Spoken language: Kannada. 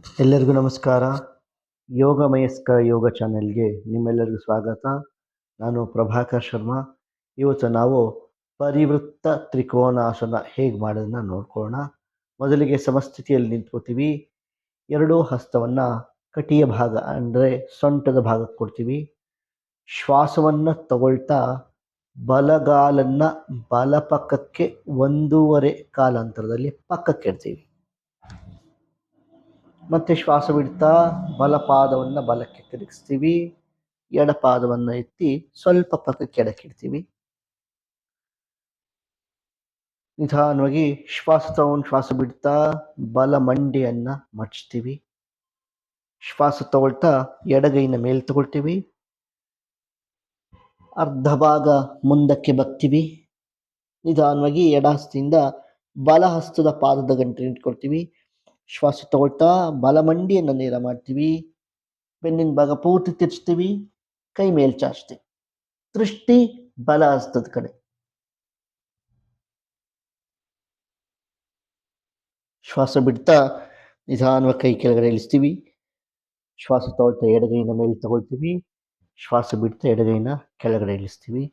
ಎಲ್ಲರಿಗೂ ನಮಸ್ಕಾರ. ಯೋಗಮಯಸ್ಕ ಯೋಗ ಚಾನೆಲ್ಗೆ ನಿಮ್ಮೆಲ್ಲರಿಗೂ ಸ್ವಾಗತ. ನಾನು ಪ್ರಭಾಕರ್ ಶರ್ಮಾ. ಇವತ್ತು ನಾವು ಪರಿವೃತ್ತ ತ್ರಿಕೋನಾಸನ ಹೇಗೆ ಮಾಡೋದನ್ನ ನೋಡ್ಕೊಳ್ಳೋಣ. ಮೊದಲಿಗೆ ಸಮಸ್ಥಿತಿಯಲ್ಲಿ ನಿಂತ್ಕೋತೀವಿ. ಎರಡೂ ಹಸ್ತವನ್ನು ಕಟಿಯ ಭಾಗ ಅಂದರೆ ಸೊಂಟದ ಭಾಗಕ್ಕೆ ಕೊಡ್ತೀವಿ. ಶ್ವಾಸವನ್ನು ತಗೊಳ್ತಾ ಬಲಗಾಲನ್ನು ಬಲಪಕ್ಕಕ್ಕೆ 1.5 ಕಾಲಾಂತರದಲ್ಲಿ ಪಕ್ಕಕ್ಕೆ ಇಡ್ತೀವಿ. ಮತ್ತೆ ಶ್ವಾಸ ಬಿಡ್ತಾ ಬಲಪಾದವನ್ನು ಬಲಕ್ಕೆ ತಿರುಗಿಸ್ತೀವಿ. ಎಡಪಾದವನ್ನು ಎತ್ತಿ ಸ್ವಲ್ಪ ಪಕ್ಕಕ್ಕೆ ಎಡಕ್ಕಿಡ್ತೀವಿ. ನಿಧಾನವಾಗಿ ಶ್ವಾಸ ತಗೊಂಡು ಶ್ವಾಸ ಬಿಡ್ತಾ ಬಲ ಮಂಡಿಯನ್ನು ಮಡಚ್ತೀವಿ. ಶ್ವಾಸ ತಗೊಳ್ತಾ ಎಡಗೈನ ಮೇಲೆ ತಗೊಳ್ತೀವಿ. ಅರ್ಧ ಭಾಗ ಮುಂದಕ್ಕೆ ಬಗ್ತೀವಿ. ನಿಧಾನವಾಗಿ ಎಡಹಸ್ತದಿಂದ ಬಲಹಸ್ತದ ಪಾದದ ಗಂಟೆ ಇಟ್ಕೊಳ್ತೀವಿ. ಶ್ವಾಸ ತಗೊಳ್ತಾ ಬಲ ಮಂಡಿಯನ್ನು ನೇರ ಮಾಡ್ತೀವಿ. ಬೆನ್ನಿನ ಭಾಗ ಪೂರ್ತಿ ತಿರ್ಚ್ತೀವಿ. ಕೈ ಮೇಲ್ ಚಾಚ್ತೀವಿ. ದೃಷ್ಟಿ ಬಲ ಹಸ್ತದ ಕಡೆ. ಶ್ವಾಸ ಬಿಡ್ತಾ ನಿಧಾನವಾಗಿ ಕೈ ಕೆಳಗಡೆ ಇಳಿಸ್ತೀವಿ. ಶ್ವಾಸ ತಗೊಳ್ತಾ ಎಡಗೈನ ಮೇಲೆ ತಗೊಳ್ತೀವಿ. ಶ್ವಾಸ ಬಿಡ್ತಾ ಎಡಗೈನ ಕೆಳಗಡೆ ಇಳಿಸ್ತೀವಿ.